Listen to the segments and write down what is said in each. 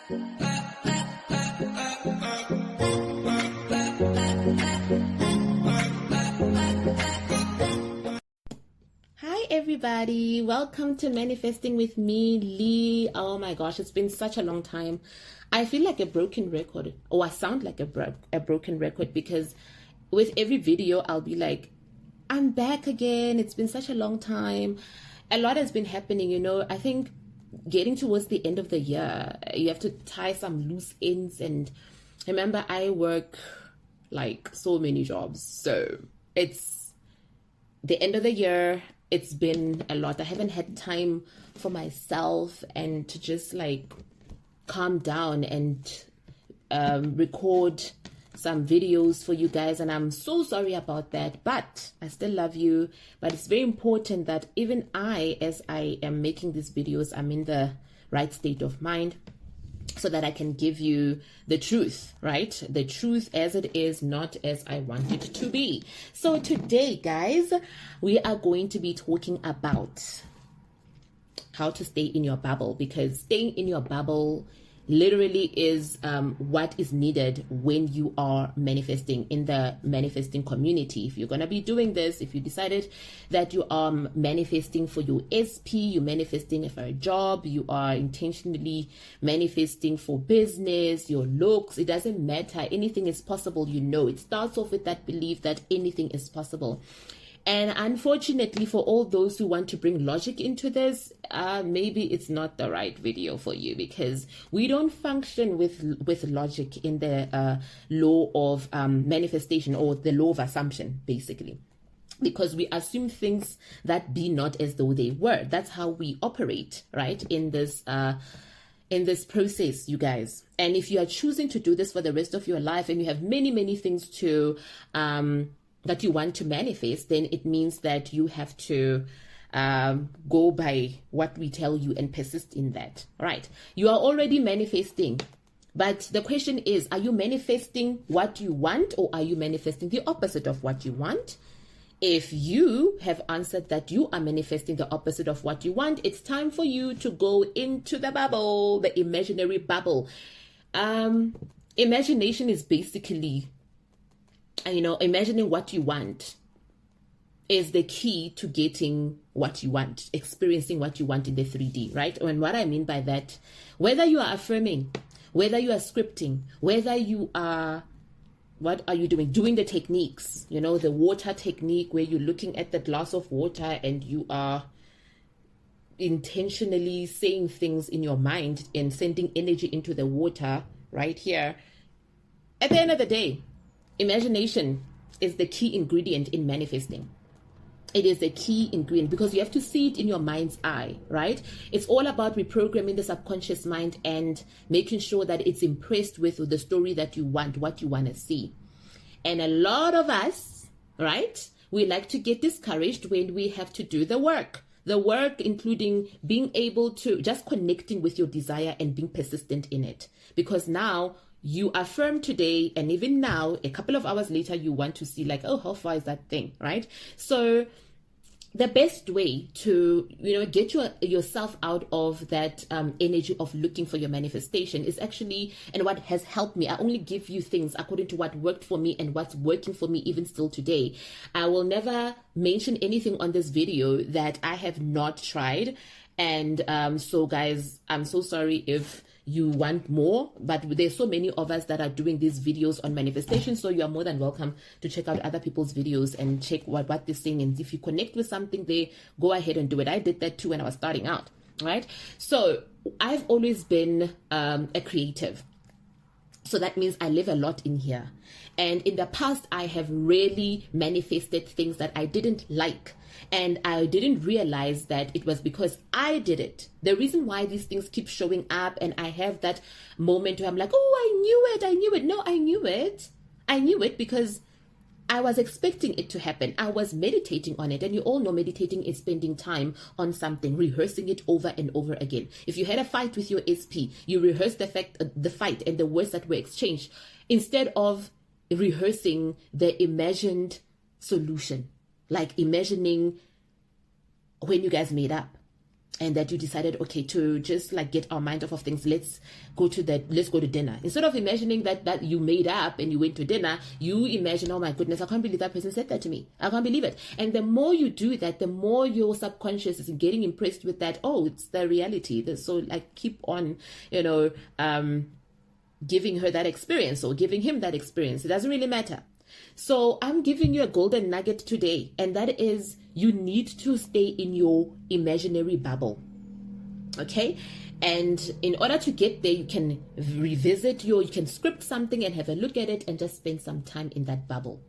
Hi everybody, welcome to Manifesting with me, Lee. Oh my gosh, it's been such a long time. I feel like a broken record, or I sound like a broken record, because with every video I'll be like, I'm back again. It's been such a long time. A lot has been happening, you know. I think getting towards the end of the year, you have to tie some loose ends. And remember, I work like so many jobs, so it's the end of the year. It's been a lot. I haven't had time for myself and to just like calm down and record some videos for you guys, and I'm so sorry about that, but I still love you. But it's very important that even I, as I am making these videos, I'm in the right state of mind so that I can give you the truth, right? The truth as it is, not as I want it to be. So today, guys, we are going to be talking about how to stay in your bubble, because staying in your bubble literally is what is needed when you are manifesting in the manifesting community. If you're going to be doing this, if you decided that you are manifesting for your SP, you're manifesting for a job, you are intentionally manifesting for business, your looks, it doesn't matter. Anything is possible, you know. It starts off with that belief that anything is possible. And unfortunately, for all those who want to bring logic into this, maybe it's not the right video for you, because we don't function with logic in the law of manifestation, or the law of assumption, basically. Because we assume things that be not as though they were. That's how we operate, right? In this process, you guys. And if you are choosing to do this for the rest of your life, and you have many things to that you want to manifest, then it means that you have to go by what we tell you and persist in that, right? You are already manifesting, but the question is, are you manifesting what you want, or are you manifesting the opposite of what you want? If you have answered that you are manifesting the opposite of what you want, it's time for you to go into the bubble, the imaginary bubble. Imagination is basically, you know, imagining what you want is the key to getting what you want, experiencing what you want in the 3D, right? And what I mean by that, whether you are affirming, whether you are scripting, whether you are, what are you doing? Doing the techniques, you know, the water technique, where you're looking at the glass of water and you are intentionally saying things in your mind and sending energy into the water right here. At the end of the day, imagination is the key ingredient in manifesting. It is the key ingredient, because you have to see it in your mind's eye, right? It's all about reprogramming the subconscious mind and making sure that it's impressed with the story that you want, what you want to see. And a lot of us, right, we like to get discouraged when we have to do the work. The work including being able to just connecting with your desire and being persistent in it. Because now you affirm today, and even now, a couple of hours later, you want to see like, oh, how far is that thing, right? So the best way to, you know, get yourself out of that energy of looking for your manifestation is actually, and what has helped me, I only give you things according to what worked for me and what's working for me even still today. I will never mention anything on this video that I have not tried. And so guys, I'm so sorry if you want more, but there's so many of us that are doing these videos on manifestation, so you are more than welcome to check out other people's videos and check what they're saying. And if you connect with something there, go ahead and do it. I did that too when I was starting out, right? So I've always been a creative, so that means I live a lot in here. And in the past, I have rarely manifested things that I didn't like. And I didn't realize that it was because I did it. The reason why these things keep showing up, and I have that moment where I'm like, oh, I knew it. No, I knew it. I knew it because I was expecting it to happen. I was meditating on it. And you all know meditating is spending time on something, rehearsing it over and over again. If you had a fight with your SP, you rehearsed the fight and the words that were exchanged instead of rehearsing the imagined solution, like imagining when you guys made up. and that you decided, okay, to just like get our mind off of things, let's go to dinner. Instead of imagining that you made up and you went to dinner, you imagine, oh my goodness, I can't believe that person said that to me. I can't believe it. And the more you do that, the more your subconscious is getting impressed with that. Oh, it's the reality. So like keep on, giving her that experience or giving him that experience. It doesn't really matter. So I'm giving you a golden nugget today, and that is you need to stay in your imaginary bubble. Okay? And in order to get there, you can you can script something and have a look at it and just spend some time in that bubble.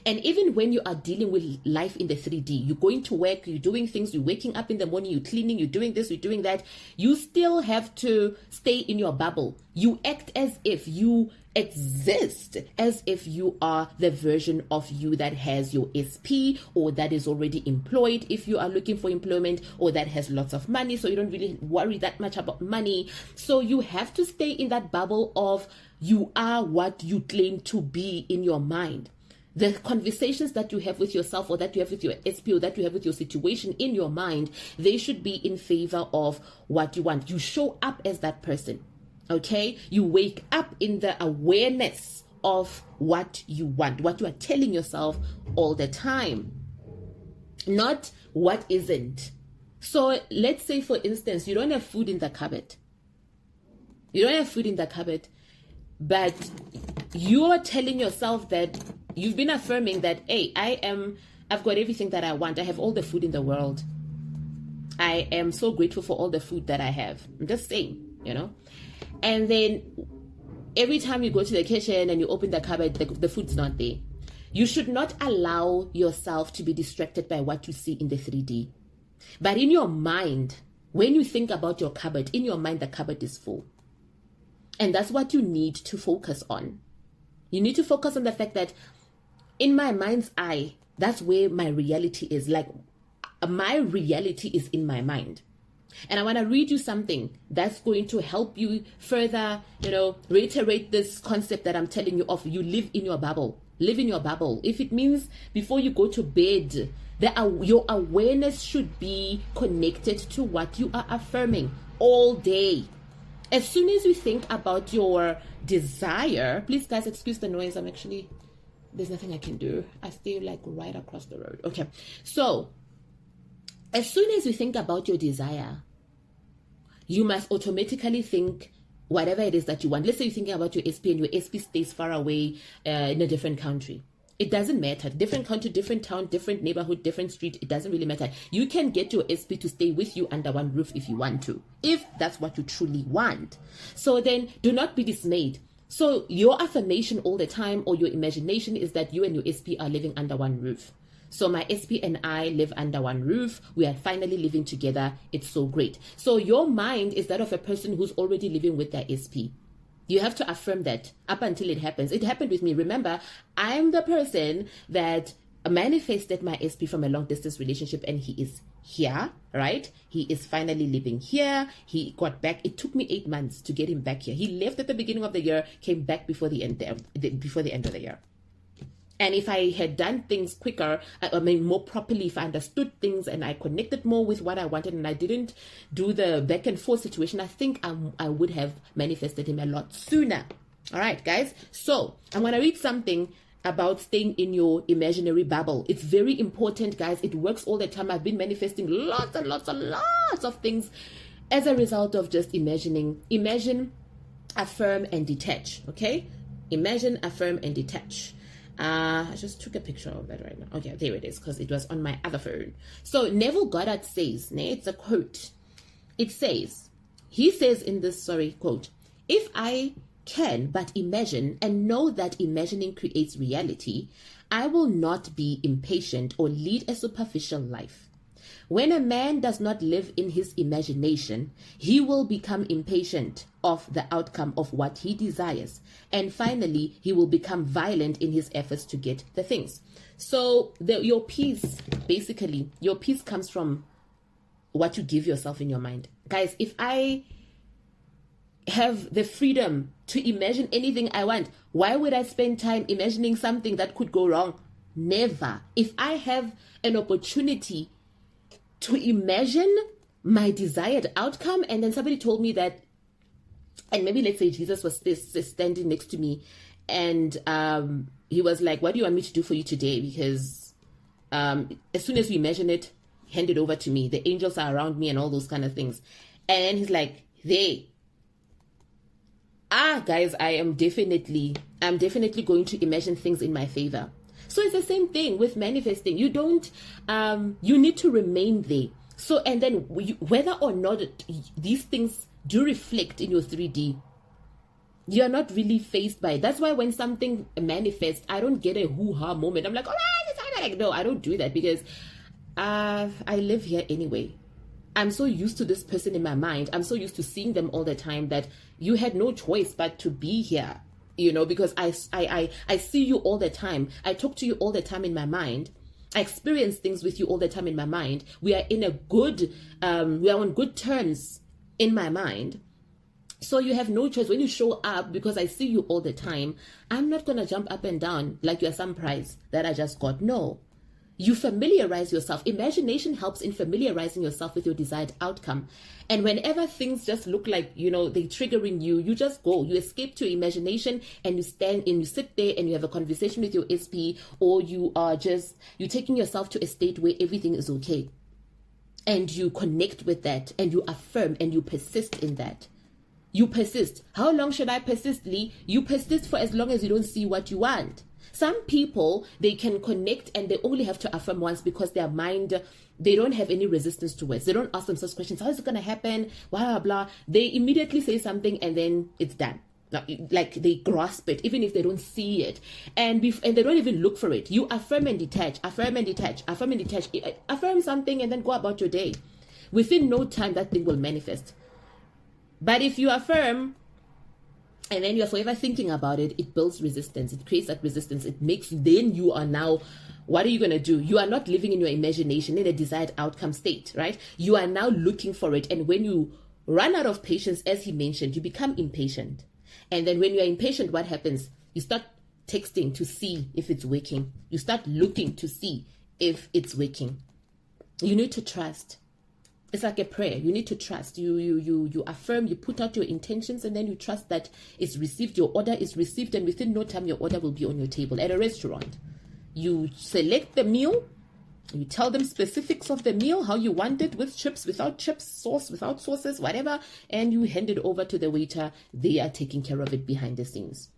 And even when you are dealing with life in the 3D, you're going to work, you're doing things, you're waking up in the morning, you're cleaning, you're doing this, you're doing that, you still have to stay in your bubble. You act as if you exist, as if you are the version of you that has your SP or that is already employed if you are looking for employment, or that has lots of money, so you don't really worry that much about money. So you have to stay in that bubble of you are what you claim to be in your mind. The conversations that you have with yourself, or that you have with your SP, or that you have with your situation in your mind, they should be in favor of what you want. You show up as that person, okay? You wake up in the awareness of what you want, what you are telling yourself all the time, not what isn't. So let's say, for instance, you don't have food in the cupboard. You don't have food in the cupboard, but you are telling yourself that you've been affirming that, hey, I've got everything that I want. I have all the food in the world. I am so grateful for all the food that I have. I'm just saying, And then every time you go to the kitchen and you open the cupboard, the food's not there. You should not allow yourself to be distracted by what you see in the 3D. But in your mind, when you think about your cupboard, in your mind, the cupboard is full. And that's what you need to focus on. You need to focus on the fact that in my mind's eye, that's where my reality is. Like, my reality is in my mind. And I want to read you something that's going to help you further, reiterate this concept that I'm telling you of. You live in your bubble. Live in your bubble. If it means before you go to bed, your awareness should be connected to what you are affirming all day. As soon as you think about your desire, please guys, excuse the noise. There's nothing I can do. I stay like right across the road. Okay. So as soon as you think about your desire, you must automatically think whatever it is that you want. Let's say you're thinking about your SP and your SP stays far away in a different country. It doesn't matter. Different country, different town, different neighborhood, different street. It doesn't really matter. You can get your SP to stay with you under one roof if you want to, if that's what you truly want. So then do not be dismayed. So your affirmation all the time, or your imagination, is that you and your SP are living under one roof. So my SP and I live under one roof. We are finally living together. It's so great. So your mind is that of a person who's already living with their SP. You have to affirm that up until it happens. It happened with me. Remember, I'm the person that manifested my SP from a long distance relationship, and he is here, right? He is finally living here. He got back. It took me 8 months to get him back here. He left at the beginning of the year, came back before the end of the year. And if I had done things quicker, more properly, if I understood things and I connected more with what I wanted, and I didn't do the back and forth situation, I think I would have manifested him a lot sooner. All right, guys. So I'm going to read something about staying in your imaginary bubble. It's very important, guys. It works all the time. I've been manifesting lots and lots and lots of things as a result of just imagining. Imagine, affirm, and detach. Okay? Imagine, affirm, and detach. I just took a picture of that right now. Okay, there it is, because it was on my other phone. So Neville Goddard says, it's a quote. He says in this, quote, "If I can but imagine and know that imagining creates reality, I will not be impatient or lead a superficial life. When a man does not live in his imagination, he will become impatient of the outcome of what he desires. And finally, he will become violent in his efforts to get the things." So your peace comes from what you give yourself in your mind. Guys, if I have the freedom to imagine anything I want, why would I spend time imagining something that could go wrong? Never. If I have an opportunity to imagine my desired outcome. And then somebody told me that, and maybe let's say Jesus was standing next to me, and he was like, what do you want me to do for you today? Because as soon as we mention it, hand it over to me. The angels are around me and all those kind of things. And he's like, guys, I'm definitely going to imagine things in my favor. So it's the same thing with manifesting. You don't, you need to remain there. So, and then whether or not these things do reflect in your 3D, you're not really faced by it. That's why when something manifests, I don't get a hoo-ha moment. I'm like, all right, no, I don't do that, because I live here anyway. I'm so used to this person in my mind. I'm so used to seeing them all the time that you had no choice but to be here, because I see you all the time. I talk to you all the time in my mind. I experience things with you all the time in my mind. We are in we are on good terms in my mind. So you have no choice. When you show up, because I see you all the time, I'm not going to jump up and down like you're some prize that I just got. No. You familiarize yourself. Imagination helps in familiarizing yourself with your desired outcome. And whenever things just look like, they're triggering you, you just go. You escape to imagination and you stand and you sit there and you have a conversation with your SP, or you're taking yourself to a state where everything is okay. And you connect with that and you affirm and you persist in that. You persist. How long should I persist, Lee? You persist for as long as you don't see what you want. Some people, they can connect and they only have to affirm once because their mind, they don't have any resistance to it. They don't ask themselves questions. How is it going to happen? Blah, blah, blah. They immediately say something and then it's done. Like they grasp it, even if they don't see it. And they don't even look for it. You affirm and detach, affirm and detach, affirm and detach. Affirm something and then go about your day. Within no time, that thing will manifest. But if you affirm, and then you're forever thinking about it, it builds resistance. It creates that resistance. Then you are now, what are you going to do? You are not living in your imagination, in a desired outcome state, right? You are now looking for it. And when you run out of patience, as he mentioned, you become impatient. And then when you're impatient, what happens? You start texting to see if it's working. You start looking to see if it's working. You need to trust. It's like a prayer. You need to trust. You affirm, you put out your intentions, and then you trust that it's received. Your order is received, and within no time, your order will be on your table at a restaurant. You select the meal. You tell them specifics of the meal, how you want it, with chips, without chips, sauce, without sauces, whatever, and you hand it over to the waiter. They are taking care of it behind the scenes.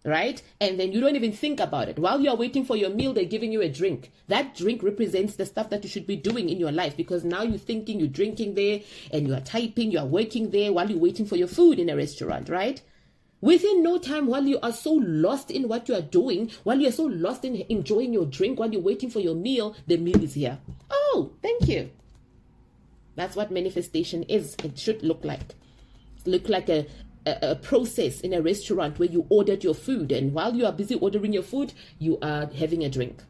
Right? And then you don't even think about it. While you're waiting for your meal, they're giving you a drink. That drink represents the stuff that you should be doing in your life, because now you're thinking, you're drinking there, and you are typing, you are working there while you're waiting for your food in a restaurant, right? Within no time, while you are so lost in what you are doing, while you're so lost in enjoying your drink, while you're waiting for your meal, the meal is here. Oh, thank you. That's what manifestation is. It should look like. Look like a process in a restaurant where you ordered your food, and while you are busy ordering your food, you are having a drink.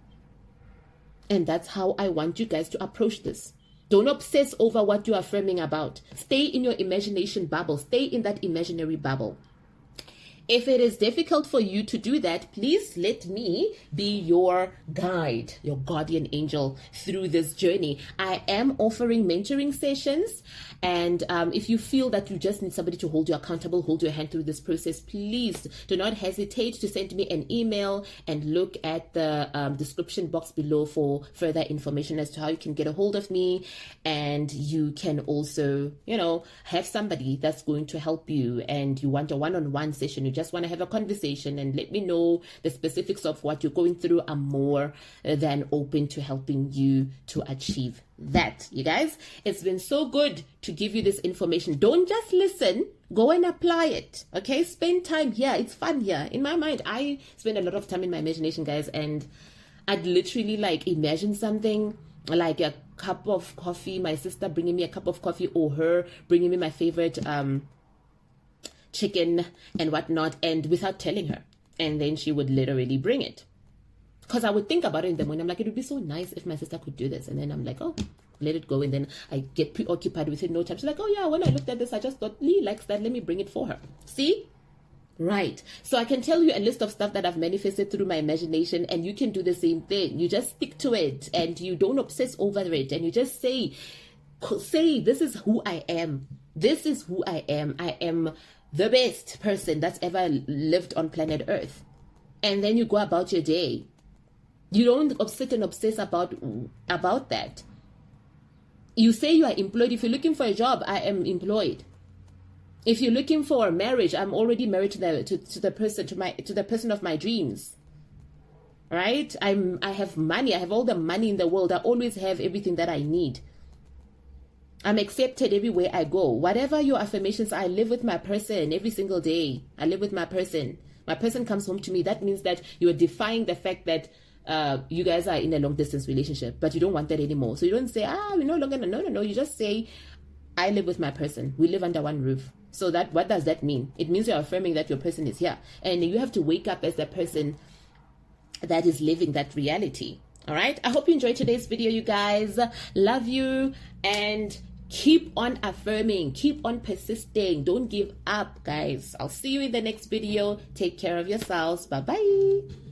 And that's how I want you guys to approach this. Don't obsess over what you are affirming about. Stay in your imagination bubble. Stay in that imaginary bubble. If it is difficult for you to do that, please let me be your guide, your guardian angel through this journey. I am offering mentoring sessions. And if you feel that you just need somebody to hold you accountable, hold your hand through this process, please do not hesitate to send me an email and look at the description box below for further information as to how you can get a hold of me. And you can also, have somebody that's going to help you, and you want a one-on-one session. You just want to have a conversation and let me know the specifics of what you're going through. I'm more than open to helping you to achieve that. You guys, it's been so good to give you this information. Don't just listen, go and apply it. Okay, spend time here. It's fun here. In my mind, I spend a lot of time in my imagination, guys, and I'd literally imagine something like a cup of coffee, my sister bringing me a cup of coffee, or her bringing me my favorite chicken and whatnot, and without telling her, and then she would literally bring it. Because I would think about it in the morning. I'm like, it would be so nice if my sister could do this. And then I'm like, oh, let it go. And then I get preoccupied with it no time. She's like, oh yeah, when I looked at this, I just thought Lee likes that. Let me bring it for her. See? Right. So I can tell you a list of stuff that I've manifested through my imagination, and you can do the same thing. You just stick to it and you don't obsess over it. And you just say, Say, this is who I am. This is who I am. I am the best person that's ever lived on planet Earth. And then you go about your day. You don't sit and obsess about that. You say you are employed. If you're looking for a job, I am employed. If you're looking for a marriage, I'm already married to the person of my dreams. Right? I have money. I have all the money in the world. I always have everything that I need. I'm accepted everywhere I go. Whatever your affirmations are, I live with my person every single day. I live with my person. My person comes home to me. That means that you are defying the fact that you guys are in a long distance relationship, but you don't want that anymore. So you don't say, we're no longer, no. You just say, I live with my person. We live under one roof. So that, what does that mean? It means you're affirming that your person is here. And you have to wake up as the person that is living that reality. All right. I hope you enjoyed today's video, you guys. Love you, and keep on affirming, keep on persisting. Don't give up, guys. I'll see you in the next video. Take care of yourselves. Bye-bye.